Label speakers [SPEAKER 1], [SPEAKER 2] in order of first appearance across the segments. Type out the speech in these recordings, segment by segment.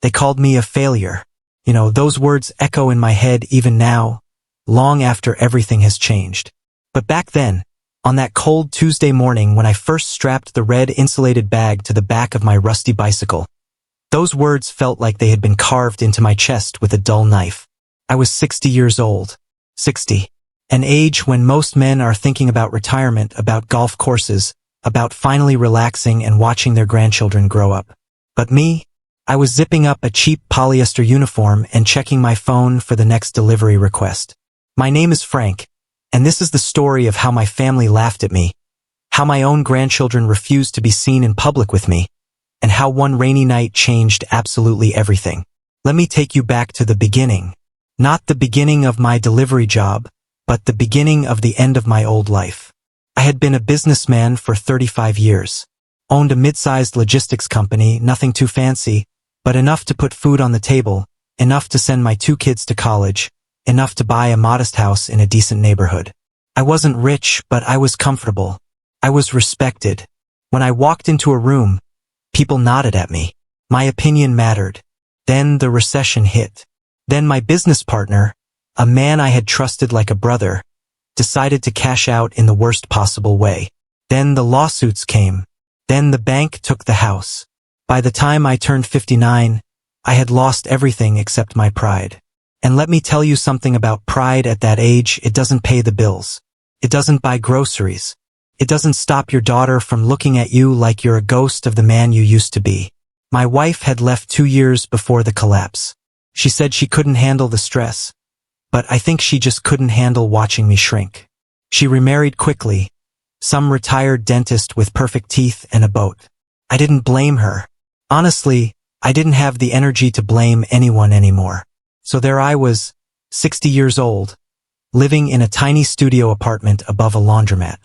[SPEAKER 1] They called me a failure. Those words echo in my head even now, long after everything has changed. But back then, on that cold Tuesday morning when I first strapped the red insulated bag to the back of my rusty bicycle, those words felt like they had been carved into my chest with a dull knife. I was 60 years old. 60. An age when most men are thinking about retirement, about golf courses, about finally relaxing and watching their grandchildren grow up. But me? I was zipping up a cheap polyester uniform and checking my phone for the next delivery request. My name is Frank, and this is the story of how my family laughed at me, how my own grandchildren refused to be seen in public with me, and how one rainy night changed absolutely everything. Let me take you back to the beginning. Not the beginning of my delivery job, but the beginning of the end of my old life. I had been a businessman for 35 years, owned a mid-sized logistics company, nothing too fancy, but enough to put food on the table, enough to send my 2 kids to college, enough to buy a modest house in a decent neighborhood. I wasn't rich, but I was comfortable. I was respected. When I walked into a room, people nodded at me. My opinion mattered. Then the recession hit. Then my business partner, a man I had trusted like a brother, decided to cash out in the worst possible way. Then the lawsuits came. Then the bank took the house. By the time I turned 59, I had lost everything except my pride. And let me tell you something about pride at that age: it doesn't pay the bills. It doesn't buy groceries. It doesn't stop your daughter from looking at you like you're a ghost of the man you used to be. My wife had left 2 years before the collapse. She said she couldn't handle the stress, but I think she just couldn't handle watching me shrink. She remarried quickly, some retired dentist with perfect teeth and a boat. I didn't blame her. Honestly, I didn't have the energy to blame anyone anymore. So there I was, 60 years old, living in a tiny studio apartment above a laundromat.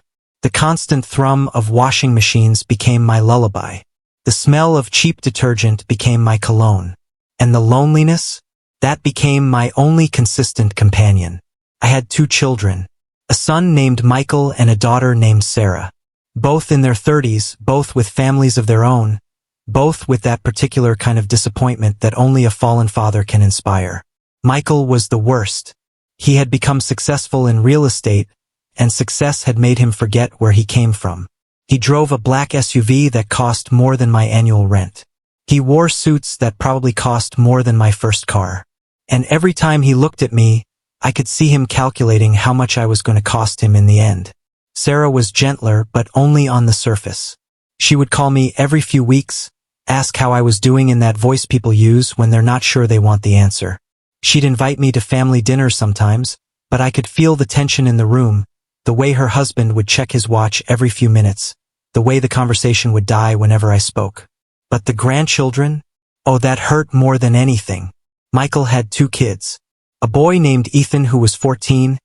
[SPEAKER 1] The constant thrum of washing machines became my lullaby. The smell of cheap detergent became my cologne. And the loneliness? That became my only consistent companion. I had 2 children, a son named Michael and a daughter named Sarah. Both in their 30s, both with families of their own, both with that particular kind of disappointment that only a fallen father can inspire. Michael was the worst. He had become successful in real estate, and success had made him forget where he came from. He drove a black SUV that cost more than my annual rent. He wore suits that probably cost more than my first car. And every time he looked at me, I could see him calculating how much I was going to cost him in the end. Sarah was gentler, but only on the surface. She would call me every few weeks, ask how I was doing in that voice people use when they're not sure they want the answer. She'd invite me to family dinners sometimes, but I could feel the tension in the room, the way her husband would check his watch every few minutes, the way the conversation would die whenever I spoke. But the grandchildren? Oh, that hurt more than anything. Michael had 2 kids, a boy named Ethan who was 14,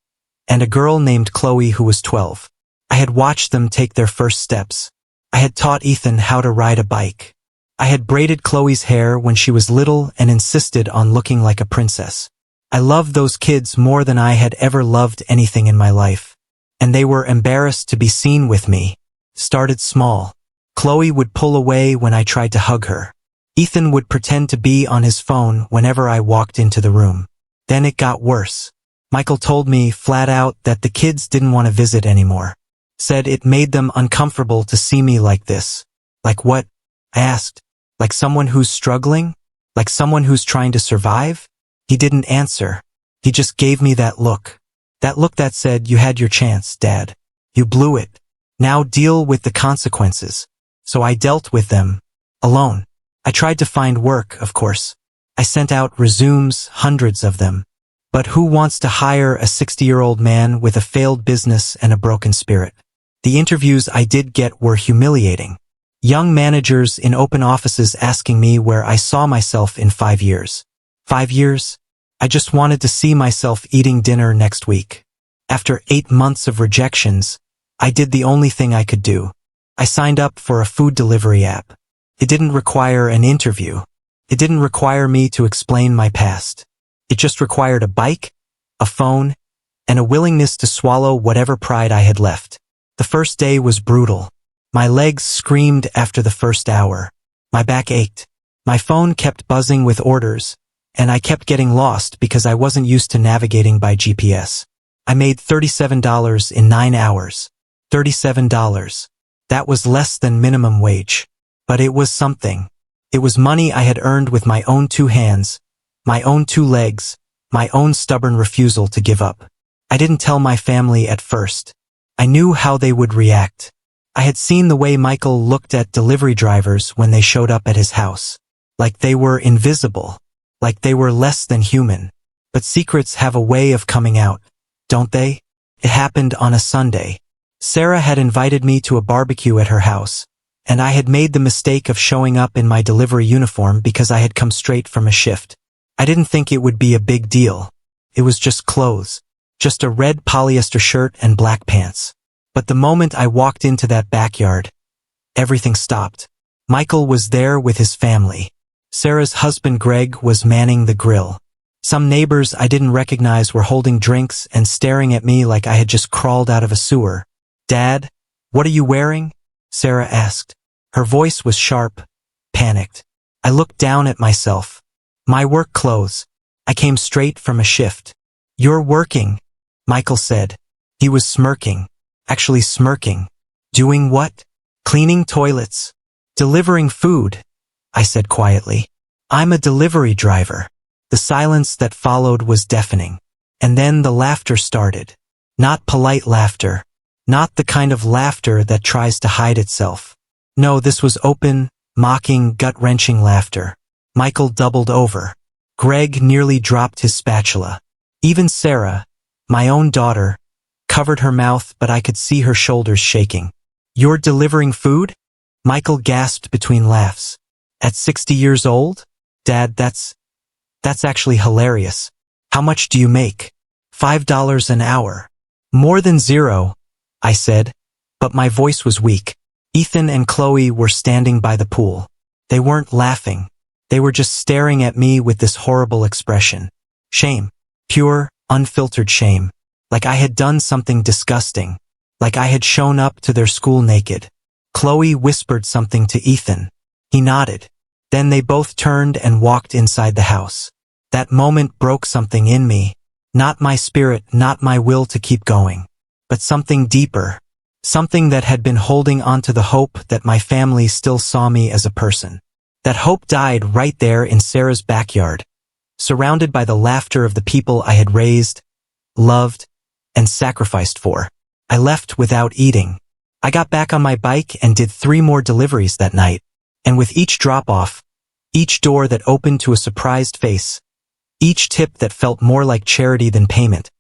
[SPEAKER 1] and a girl named Chloe who was 12. I had watched them take their first steps. I had taught Ethan how to ride a bike. I had braided Chloe's hair when she was little and insisted on looking like a princess. I loved those kids more than I had ever loved anything in my life. And they were embarrassed to be seen with me. Started small. Chloe would pull away when I tried to hug her. Ethan would pretend to be on his phone whenever I walked into the room. Then it got worse. Michael told me flat out that the kids didn't want to visit anymore. Said it made them uncomfortable to see me like this. Like what? I asked. Like someone who's struggling? Like someone who's trying to survive? He didn't answer. He just gave me that look. That look that said, "You had your chance, Dad. You blew it. Now deal with the consequences." So I dealt with them. Alone. I tried to find work, of course. I sent out resumes, hundreds of them. But who wants to hire a 60-year-old man with a failed business and a broken spirit? The interviews I did get were humiliating. Young managers in open offices asking me where I saw myself in 5 years. 5 years? I just wanted to see myself eating dinner next week. After 8 months of rejections, I did the only thing I could do. I signed up for a food delivery app. It didn't require an interview. It didn't require me to explain my past. It just required a bike, a phone, and a willingness to swallow whatever pride I had left. The first day was brutal. My legs screamed after the first hour. My back ached. My phone kept buzzing with orders, and I kept getting lost because I wasn't used to navigating by GPS. I made $37 in 9 hours. $37. That was less than minimum wage. But it was something. It was money I had earned with my own 2 hands, my own 2 legs, my own stubborn refusal to give up. I didn't tell my family at first. I knew how they would react. I had seen the way Michael looked at delivery drivers when they showed up at his house. Like they were invisible. Like they were less than human. But secrets have a way of coming out, don't they? It happened on a Sunday. Sarah had invited me to a barbecue at her house, and I had made the mistake of showing up in my delivery uniform because I had come straight from a shift. I didn't think it would be a big deal. It was just clothes. Just a red polyester shirt and black pants. But the moment I walked into that backyard, everything stopped. Michael was there with his family. Sarah's husband Greg was manning the grill. Some neighbors I didn't recognize were holding drinks and staring at me like I had just crawled out of a sewer. "Dad, what are you wearing?" Sarah asked. Her voice was sharp, panicked. I looked down at myself. My work clothes. I came straight from a shift. "You're working," Michael said. He was smirking. Actually smirking. "Doing what?" "Cleaning toilets. Delivering food," I said quietly. "I'm a delivery driver." The silence that followed was deafening. And then the laughter started. Not polite laughter. Not the kind of laughter that tries to hide itself. No, this was open, mocking, gut-wrenching laughter. Michael doubled over. Greg nearly dropped his spatula. Even Sarah, my own daughter, covered her mouth, but I could see her shoulders shaking. "You're delivering food?" Michael gasped between laughs. "At 60 years old? Dad, that's actually hilarious. How much do you make?" $5 an hour. "More than zero," I said, but my voice was weak. Ethan and Chloe were standing by the pool. They weren't laughing. They were just staring at me with this horrible expression. Shame. Pure, unfiltered shame. Like I had done something disgusting. Like I had shown up to their school naked. Chloe whispered something to Ethan. He nodded. Then they both turned and walked inside the house. That moment broke something in me. Not my spirit, not my will to keep going. But something deeper. Something that had been holding onto the hope that my family still saw me as a person. That hope died right there in Sarah's backyard, surrounded by the laughter of the people I had raised, loved, and sacrificed for. I left without eating. I got back on my bike and did 3 more deliveries that night. And with each drop-off, each door that opened to a surprised face, each tip that felt more like charity than payment,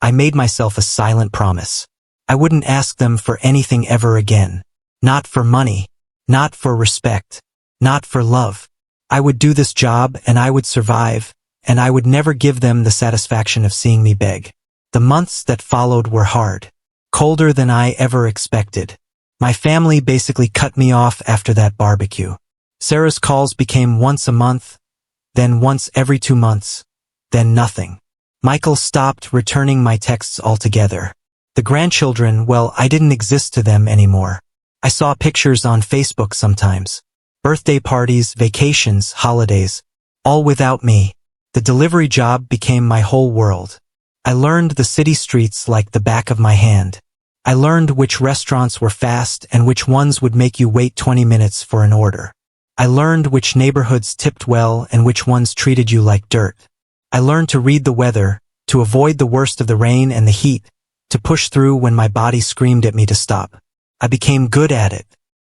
[SPEAKER 1] I made myself a silent promise. I wouldn't ask them for anything ever again. Not for money. Not for respect. Not for love. I would do this job and I would survive, and I would never give them the satisfaction of seeing me beg. The months that followed were hard. Colder than I ever expected. My family basically cut me off after that barbecue. Sarah's calls became once a month, then once every 2 months, then nothing. Michael stopped returning my texts altogether. The grandchildren, well, I didn't exist to them anymore. I saw pictures on Facebook sometimes. Birthday parties, vacations, holidays, all without me. The delivery job became my whole world. I learned the city streets like the back of my hand. I learned which restaurants were fast and which ones would make you wait 20 minutes for an order. I learned which neighborhoods tipped well and which ones treated you like dirt. I learned to read the weather, to avoid the worst of the rain and the heat, to push through when my body screamed at me to stop. I became good at it.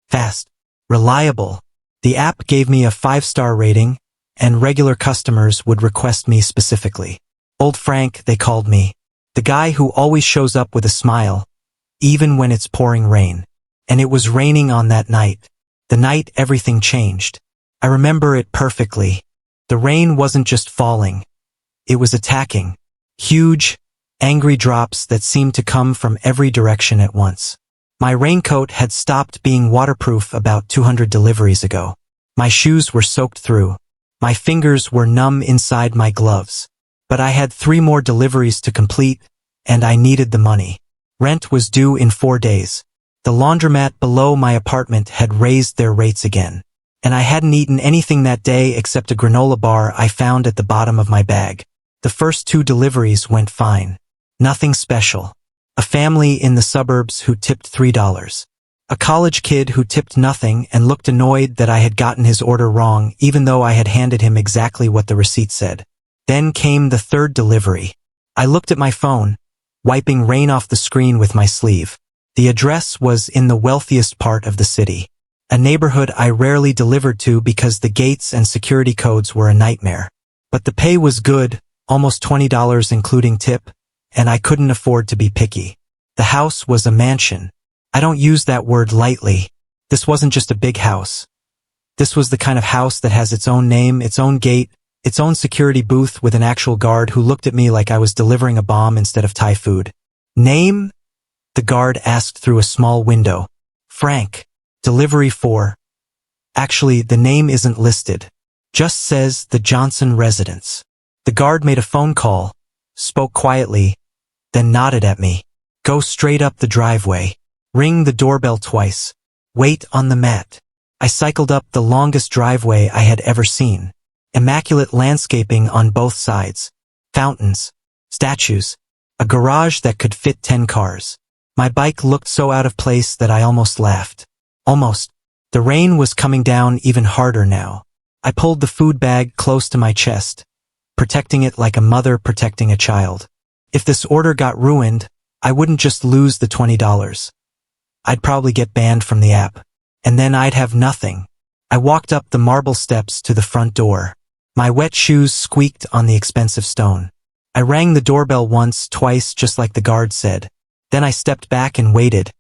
[SPEAKER 1] Fast. Reliable. The app gave me a 5-star rating, and regular customers would request me specifically. Old Frank, they called me. The guy who always shows up with a smile, even when it's pouring rain. And it was raining on that night. The night everything changed. I remember it perfectly. The rain wasn't just falling. It was attacking. Huge, angry drops that seemed to come from every direction at once. My raincoat had stopped being waterproof about 200 deliveries ago. My shoes were soaked through. My fingers were numb inside my gloves. But I had 3 more deliveries to complete, and I needed the money. Rent was due in 4 days. The laundromat below my apartment had raised their rates again. and I hadn't eaten anything that day except a granola bar I found at the bottom of my bag. The first 2 deliveries went fine. Nothing special. A family in the suburbs who tipped $3. A college kid who tipped nothing and looked annoyed that I had gotten his order wrong even though I had handed him exactly what the receipt said. Then came the 3rd delivery. I looked at my phone, wiping rain off the screen with my sleeve. The address was in the wealthiest part of the city. A neighborhood I rarely delivered to because the gates and security codes were a nightmare. But the pay was good, almost $20 including tip, and I couldn't afford to be picky. The house was a mansion. I don't use that word lightly. This wasn't just a big house. This was the kind of house that has its own name, its own gate, its own security booth with an actual guard who looked at me like I was delivering a bomb instead of Thai food. Name? The guard asked through a small window. Frank. Delivery for. Actually, the name isn't listed. Just says the Johnson residence. The guard made a phone call, spoke quietly, then nodded at me. Go straight up the driveway. Ring the doorbell twice. Wait on the mat. I cycled up the longest driveway I had ever seen. Immaculate landscaping on both sides. Fountains. Statues. A garage that could fit 10 cars. My bike looked so out of place that I almost laughed. Almost. The rain was coming down even harder now. I pulled the food bag close to my chest, protecting it like a mother protecting a child. If this order got ruined, I wouldn't just lose the $20. I'd probably get banned from the app. And then I'd have nothing. I walked up the marble steps to the front door. My wet shoes squeaked on the expensive stone. I rang the doorbell once, twice, just like the guard said. Then I stepped back and waited,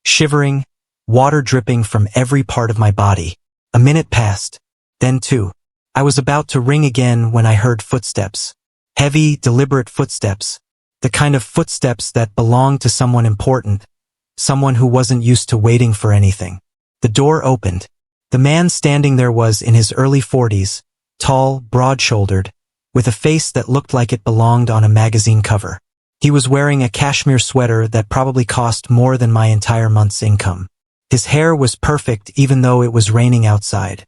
[SPEAKER 1] shivering, water dripping from every part of my body. A minute passed. Then 2. I was about to ring again when I heard footsteps. Heavy, deliberate footsteps. The kind of footsteps that belonged to someone important. Someone who wasn't used to waiting for anything. The door opened. The man standing there was in his early 40s, tall, broad-shouldered, with a face that looked like it belonged on a magazine cover. He was wearing a cashmere sweater that probably cost more than my entire month's income. His hair was perfect even though it was raining outside.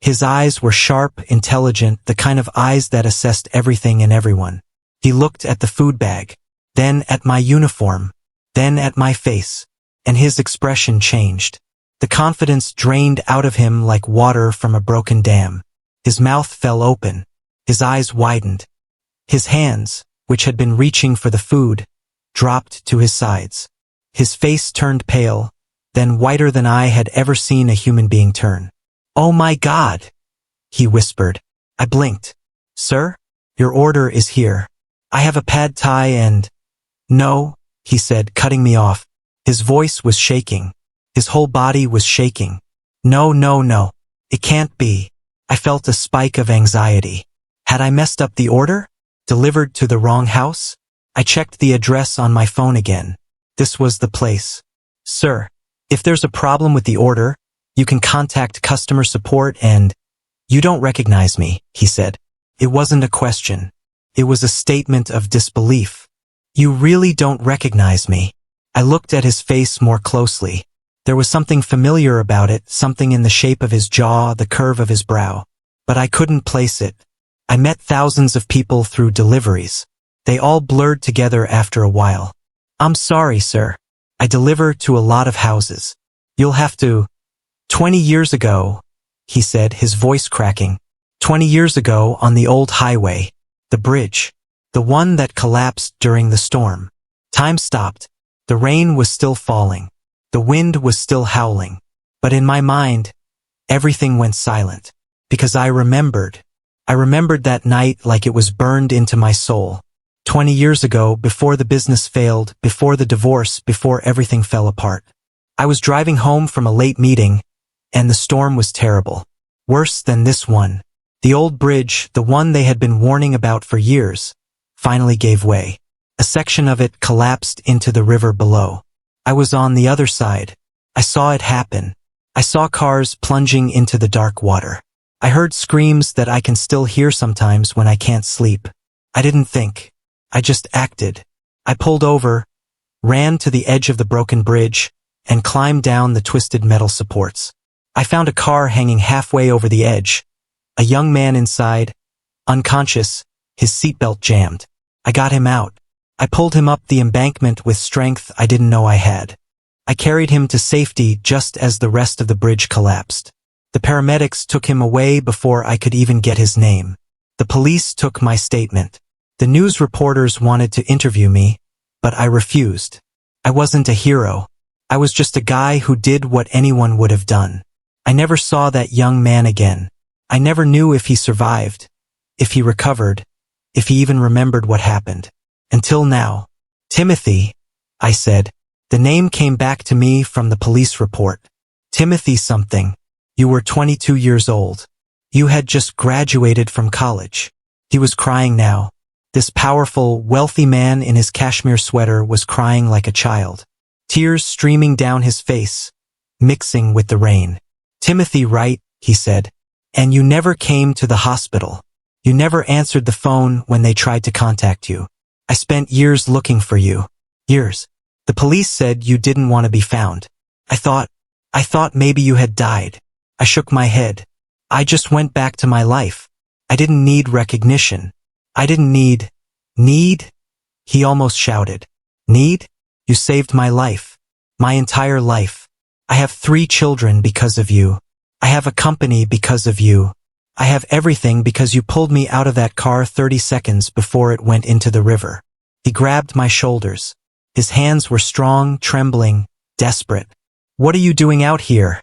[SPEAKER 1] His eyes were sharp, intelligent, the kind of eyes that assessed everything and everyone. He looked at the food bag, then at my uniform, then at my face, and his expression changed. The confidence drained out of him like water from a broken dam. His mouth fell open. His eyes widened. His hands, which had been reaching for the food, dropped to his sides. His face turned pale, then whiter than I had ever seen a human being turn. "Oh my God," he whispered. I blinked. "Sir, your order is here. I have a pad thai and—" "No," he said, cutting me off. His voice was shaking. His whole body was shaking. "No, no, no. It can't be." I felt a spike of anxiety. Had I messed up the order? Delivered to the wrong house? I checked the address on my phone again. This was the place. "Sir, if there's a problem with the order, you can contact customer support and—" "You don't recognize me," he said. It wasn't a question. It was a statement of disbelief. "You really don't recognize me." I looked at his face more closely. There was something familiar about it, something in the shape of his jaw, the curve of his brow. But I couldn't place it. I met thousands of people through deliveries. They all blurred together after a while. "I'm sorry, sir. I deliver to a lot of houses. You'll have to—" 20 years ago, he said, his voice cracking. 20 years ago on the old highway. The bridge. The one that collapsed during the storm. Time stopped. The rain was still falling. The wind was still howling. But in my mind, everything went silent. Because I remembered. I remembered that night like it was burned into my soul. 20 years ago, before the business failed, before the divorce, before everything fell apart. I was driving home from a late meeting, and the storm was terrible. Worse than this one. The old bridge, the one they had been warning about for years, finally gave way. A section of it collapsed into the river below. I was on the other side. I saw it happen. I saw cars plunging into the dark water. I heard screams that I can still hear sometimes when I can't sleep. I didn't think. I just acted. I pulled over, ran to the edge of the broken bridge, and climbed down the twisted metal supports. I found a car hanging halfway over the edge. A young man inside, unconscious, his seatbelt jammed. I got him out. I pulled him up the embankment with strength I didn't know I had. I carried him to safety just as the rest of the bridge collapsed. The paramedics took him away before I could even get his name. The police took my statement. The news reporters wanted to interview me, but I refused. I wasn't a hero. I was just a guy who did what anyone would have done. I never saw that young man again. I never knew if he survived, if he recovered, if he even remembered what happened. Until now. Timothy, I said. The name came back to me from the police report. Timothy something. You were 22 years old. You had just graduated from college. He was crying now. This powerful, wealthy man in his cashmere sweater was crying like a child. Tears streaming down his face, mixing with the rain. Timothy, right, he said. And you never came to the hospital. You never answered the phone when they tried to contact you. I spent years looking for you. Years. The police said you didn't want to be found. I thought maybe you had died. I shook my head. I just went back to my life. I didn't need recognition. I didn't need... Need? He almost shouted. Need? You saved my life. My entire life. I have 3 children because of you. I have a company because of you. I have everything because you pulled me out of that car 30 seconds before it went into the river. He grabbed my shoulders. His hands were strong, trembling, desperate. What are you doing out here?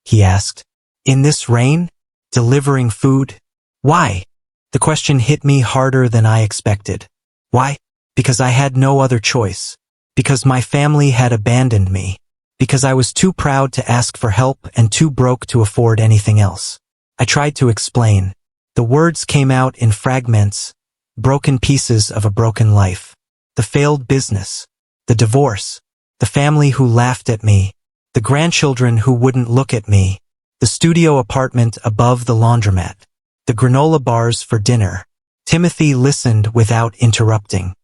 [SPEAKER 1] He asked. In this rain? Delivering food? Why? The question hit me harder than I expected. Why? Because I had no other choice. Because my family had abandoned me. Because I was too proud to ask for help and too broke to afford anything else. I tried to explain. The words came out in fragments, broken pieces of a broken life. The failed business. The divorce. The family who laughed at me. The grandchildren who wouldn't look at me. The studio apartment above the laundromat. The granola bars for dinner. Timothy listened without interrupting.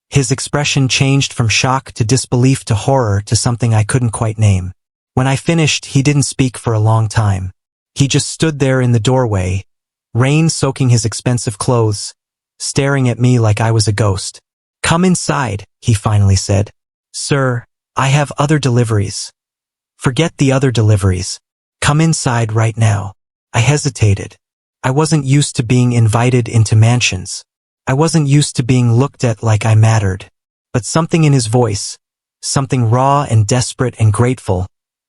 [SPEAKER 1] His expression changed from shock to disbelief to horror to something I couldn't quite name. When I finished, he didn't speak for a long time. He just stood there in the doorway, rain soaking his expensive clothes, staring at me like I was a ghost. Come inside, he finally said. Sir, I have other deliveries. Forget the other deliveries. Come inside right now. I hesitated. I wasn't used to being invited into mansions. I wasn't used to being looked at like I mattered. But something in his voice, something raw and desperate and grateful,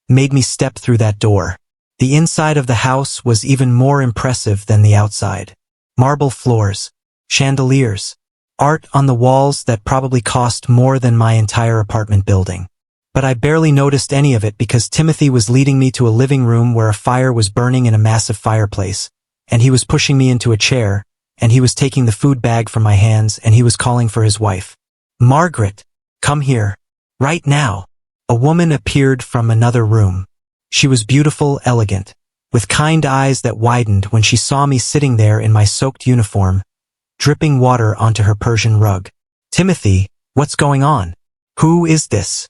[SPEAKER 1] made me step through that door. The inside of the house was even more impressive than the outside. Marble floors, chandeliers, art on the walls that probably cost more than my entire apartment building. But I barely noticed any of it because Timothy was leading me to a living room where a fire was burning in a massive fireplace, and he was pushing me into a chair, and he was taking the food bag from my hands, and he was calling for his wife. Margaret, come here. Right now. A woman appeared from another room. She was beautiful, elegant, with kind eyes that widened when she saw me sitting there in my soaked uniform, dripping water onto her Persian rug. Timothy, what's going on? Who is this?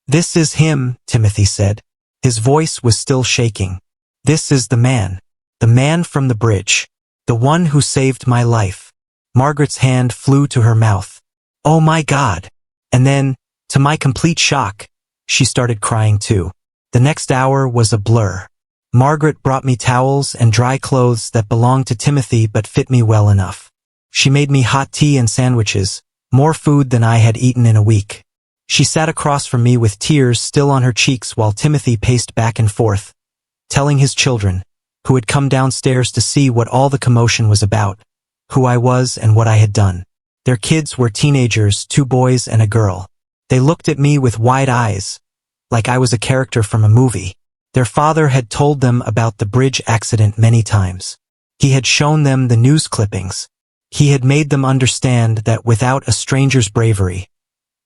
[SPEAKER 1] This is him, Timothy said. His voice was still shaking. This is the man from the bridge, the one who saved my life. Margaret's hand flew to her mouth. Oh my God! And then, to my complete shock, she started crying too. The next hour was a blur. Margaret brought me towels and dry clothes that belonged to Timothy but fit me well enough. She made me hot tea and sandwiches, more food than I had eaten in a week. She sat across from me with tears still on her cheeks while Timothy paced back and forth, telling his children, who had come downstairs to see what all the commotion was about, who I was and what I had done. Their kids were teenagers, 2 boys and a girl. They looked at me with wide eyes, like I was a character from a movie. Their father had told them about the bridge accident many times. He had shown them the news clippings. He had made them understand that without a stranger's bravery,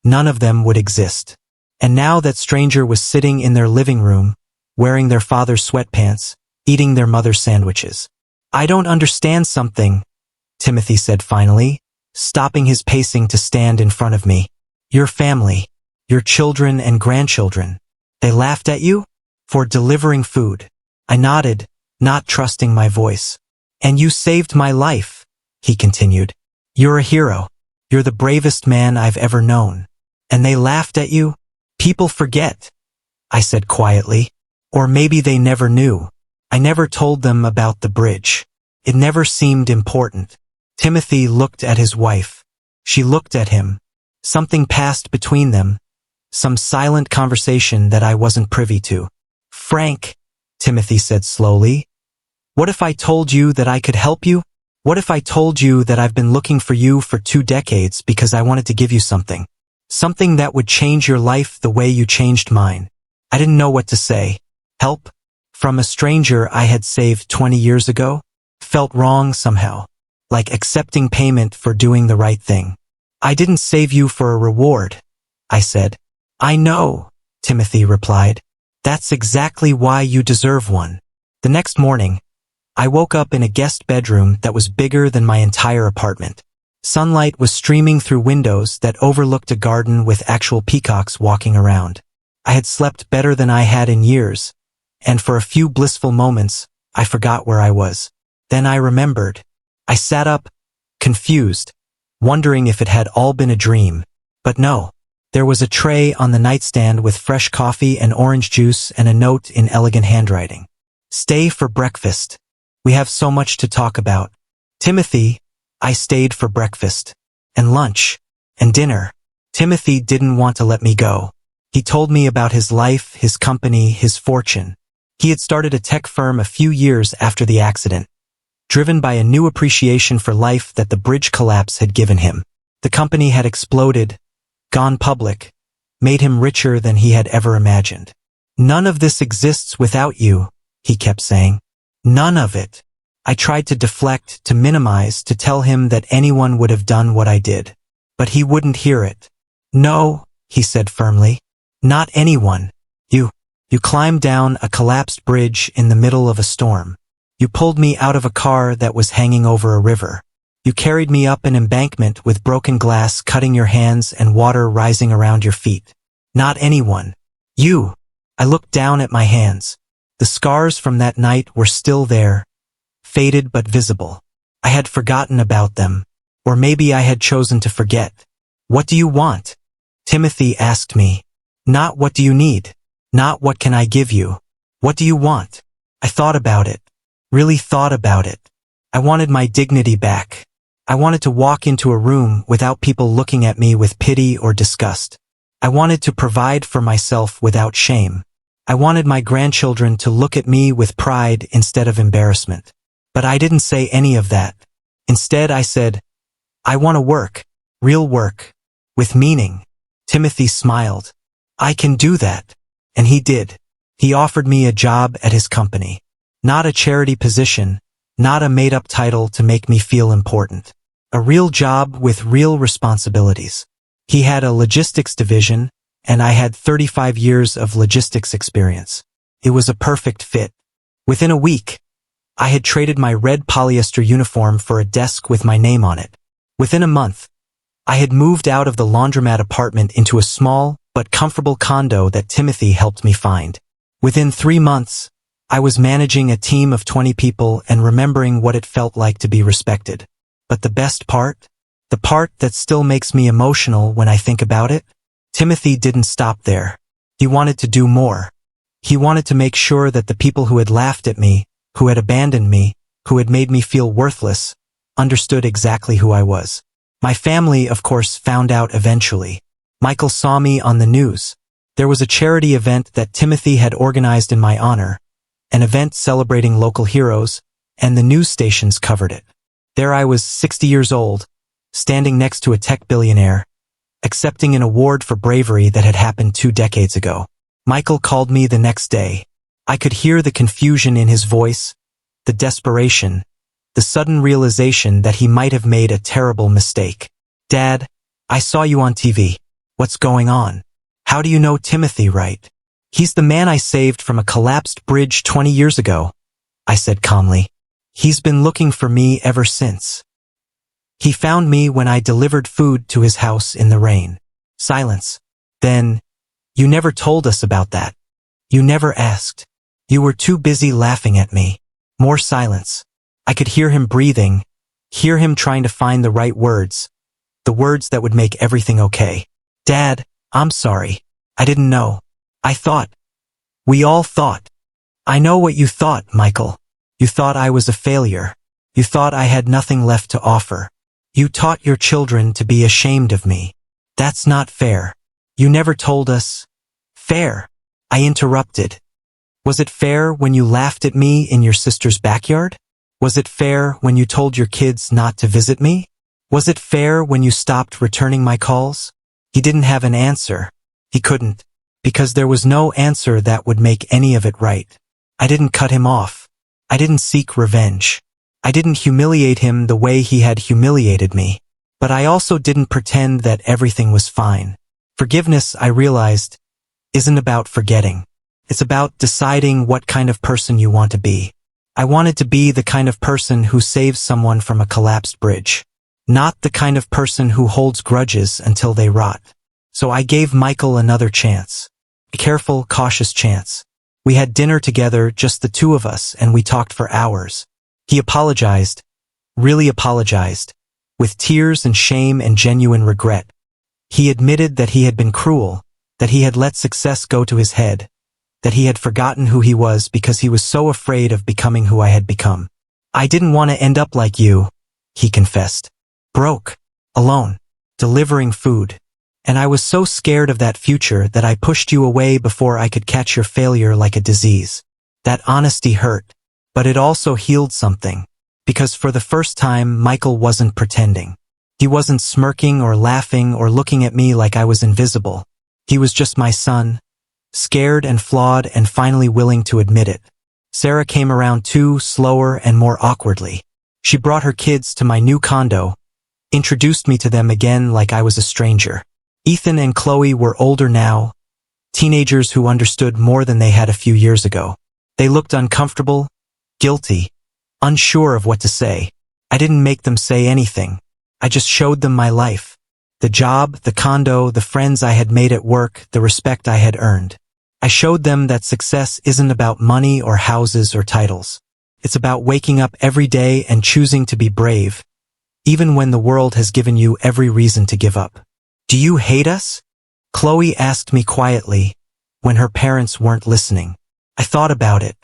[SPEAKER 1] none of them would exist. And now that stranger was sitting in their living room, wearing their father's sweatpants, eating their mother's sandwiches. I don't understand something, Timothy said finally, stopping his pacing to stand in front of me. Your family, your children and grandchildren, they laughed at you? For delivering food. I nodded, not trusting my voice. And you saved my life, he continued. You're a hero. You're the bravest man I've ever known. And they laughed at you? People forget, I said quietly. Or maybe they never knew. I never told them about the bridge. It never seemed important. Timothy looked at his wife. She looked at him. Something passed between them. Some silent conversation that I wasn't privy to. Frank, Timothy said slowly, what if I told you that I could help you? What if I told you that I've been looking for you for 2 decades because I wanted to give you something? Something that would change your life the way you changed mine. I didn't know what to say. Help? From a stranger I had saved 20 years ago? Felt wrong somehow. Like accepting payment for doing the right thing. I didn't save you for a reward, I said. I know, Timothy replied. That's exactly why you deserve one. The next morning, I woke up in a guest bedroom that was bigger than my entire apartment. Sunlight was streaming through windows that overlooked a garden with actual peacocks walking around. I had slept better than I had in years, and for a few blissful moments, I forgot where I was. Then I remembered. I sat up, confused, wondering if it had all been a dream. But no. There was a tray on the nightstand with fresh coffee and orange juice and a note in elegant handwriting. Stay for breakfast. We have so much to talk about. Timothy, I stayed for breakfast. And lunch. And dinner. Timothy didn't want to let me go. He told me about his life, his company, his fortune. He had started a tech firm a few years after the accident, driven by a new appreciation for life that the bridge collapse had given him. The company had exploded, gone public, made him richer than he had ever imagined. None of this exists without you, he kept saying. None of it. I tried to deflect, to minimize, to tell him that anyone would have done what I did. But he wouldn't hear it. No, he said firmly. Not anyone. You climbed down a collapsed bridge in the middle of a storm. You pulled me out of a car that was hanging over a river. You carried me up an embankment with broken glass cutting your hands and water rising around your feet. Not anyone. You. I looked down at my hands. The scars from that night were still there, faded but visible. I had forgotten about them, or maybe I had chosen to forget. What do you want? Timothy asked me. Not what do you need. Not what can I give you. What do you want? I thought about it. Really thought about it. I wanted my dignity back. I wanted to walk into a room without people looking at me with pity or disgust. I wanted to provide for myself without shame. I wanted my grandchildren to look at me with pride instead of embarrassment. But I didn't say any of that. Instead I said, I want to work, real work, with meaning. Timothy smiled. I can do that. And he did. He offered me a job at his company. Not a charity position, not a made-up title to make me feel important. A real job with real responsibilities. He had a logistics division, and I had 35 years of logistics experience. It was a perfect fit. Within a week, I had traded my red polyester uniform for a desk with my name on it. Within a month, I had moved out of the laundromat apartment into a small but comfortable condo that Timothy helped me find. Within 3 months, I was managing a team of 20 people and remembering what it felt like to be respected. But the best part? The part that still makes me emotional when I think about it? Timothy didn't stop there. He wanted to do more. He wanted to make sure that the people who had laughed at me, who had abandoned me, who had made me feel worthless, understood exactly who I was. My family, of course, found out eventually. Michael saw me on the news. There was a charity event that Timothy had organized in my honor, an event celebrating local heroes, and the news stations covered it. There I was, 60 years old, standing next to a tech billionaire, accepting an award for bravery that had happened 2 decades ago. Michael called me the next day. I could hear the confusion in his voice, the desperation, the sudden realization that he might have made a terrible mistake. Dad, I saw you on TV. What's going on? How do you know Timothy, right? He's the man I saved from a collapsed bridge 20 years ago, I said calmly. He's been looking for me ever since. He found me when I delivered food to his house in the rain. Silence. Then, you never told us about that. You never asked. You were too busy laughing at me. More silence. I could hear him breathing, hear him trying to find the right words, the words that would make everything okay. Dad, I'm sorry. I didn't know. I thought. We all thought. I know what you thought, Michael. You thought I was a failure. You thought I had nothing left to offer. You taught your children to be ashamed of me. That's not fair. You never told us. Fair. I interrupted. Was it fair when you laughed at me in your sister's backyard? Was it fair when you told your kids not to visit me? Was it fair when you stopped returning my calls? He didn't have an answer. He couldn't, because there was no answer that would make any of it right. I didn't cut him off. I didn't seek revenge. I didn't humiliate him the way he had humiliated me. But I also didn't pretend that everything was fine. Forgiveness, I realized, isn't about forgetting. It's about deciding what kind of person you want to be. I wanted to be the kind of person who saves someone from a collapsed bridge, not the kind of person who holds grudges until they rot. So I gave Michael another chance. A careful, cautious chance. We had dinner together, just the two of us, and we talked for hours. He apologized, really apologized, with tears and shame and genuine regret. He admitted that he had been cruel, that he had let success go to his head, that he had forgotten who he was because he was so afraid of becoming who I had become. I didn't want to end up like you, he confessed. Broke, alone, delivering food. And I was so scared of that future that I pushed you away before I could catch your failure like a disease. That honesty hurt, but it also healed something. Because for the first time, Michael wasn't pretending. He wasn't smirking or laughing or looking at me like I was invisible. He was just my son, scared and flawed and finally willing to admit it. Sarah came around too, slower and more awkwardly. She brought her kids to my new condo, introduced me to them again like I was a stranger. Ethan and Chloe were older now, teenagers who understood more than they had a few years ago. They looked uncomfortable, guilty, unsure of what to say. I didn't make them say anything. I just showed them my life. The job, the condo, the friends I had made at work, the respect I had earned. I showed them that success isn't about money or houses or titles. It's about waking up every day and choosing to be brave, even when the world has given you every reason to give up. Do you hate us? Chloe asked me quietly, when her parents weren't listening. I thought about it.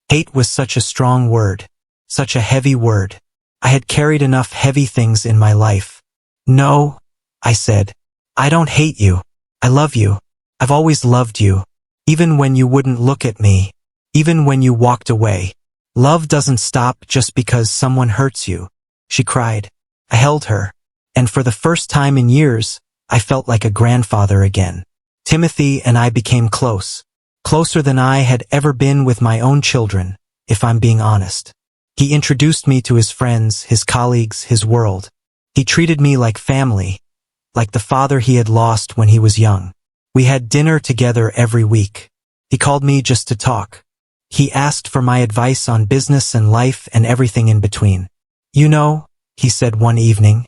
[SPEAKER 1] Hate was such a strong word, such a heavy word. I had carried enough heavy things in my life. No, I said. I don't hate you. I love you. I've always loved you. Even when you wouldn't look at me. Even when you walked away. Love doesn't stop just because someone hurts you. She cried. I held her. And for the first time in years, I felt like a grandfather again. Timothy and I became close. Closer than I had ever been with my own children, if I'm being honest. He introduced me to his friends, his colleagues, his world. He treated me like family, like the father he had lost when he was young. We had dinner together every week. He called me just to talk. He asked for my advice on business and life and everything in between. You know, he said one evening,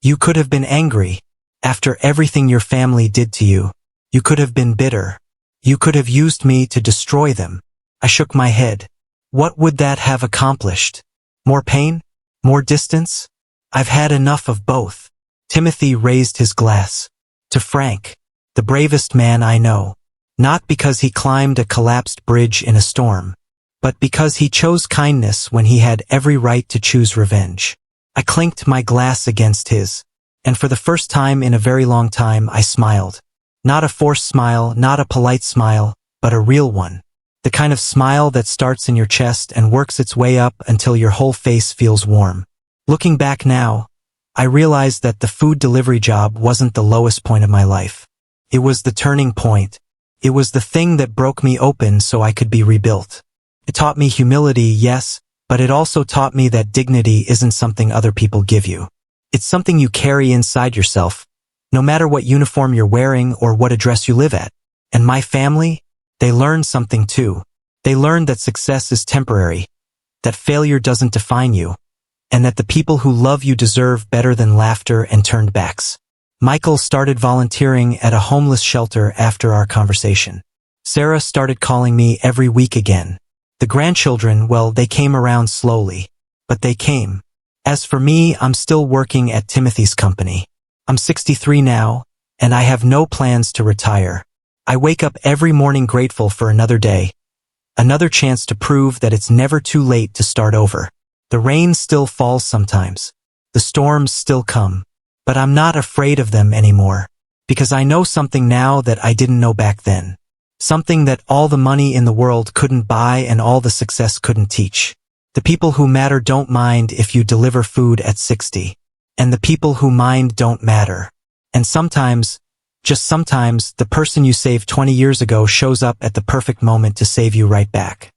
[SPEAKER 1] you could have been angry. After everything your family did to you, you could have been bitter. You could have used me to destroy them. I shook my head. What would that have accomplished? More pain? More distance? I've had enough of both. Timothy raised his glass. To Frank, the bravest man I know. Not because he climbed a collapsed bridge in a storm, but because he chose kindness when he had every right to choose revenge. I clinked my glass against his, and for the first time in a very long time I smiled. Not a forced smile, not a polite smile, but a real one. The kind of smile that starts in your chest and works its way up until your whole face feels warm. Looking back now, I realized that the food delivery job wasn't the lowest point of my life. It was the turning point. It was the thing that broke me open so I could be rebuilt. It taught me humility, yes, but it also taught me that dignity isn't something other people give you. It's something you carry inside yourself, no matter what uniform you're wearing or what address you live at. And my family, they learned something too. They learned that success is temporary, that failure doesn't define you, and that the people who love you deserve better than laughter and turned backs. Michael started volunteering at a homeless shelter after our conversation. Sarah started calling me every week again. The grandchildren, well, they came around slowly. But they came. As for me, I'm still working at Timothy's company. I'm 63 now, and I have no plans to retire. I wake up every morning grateful for another day. Another chance to prove that it's never too late to start over. The rain still falls sometimes. The storms still come. But I'm not afraid of them anymore. Because I know something now that I didn't know back then. Something that all the money in the world couldn't buy and all the success couldn't teach. The people who matter don't mind if you deliver food at 60. And the people who mind don't matter. And sometimes, just sometimes, the person you saved 20 years ago shows up at the perfect moment to save you right back.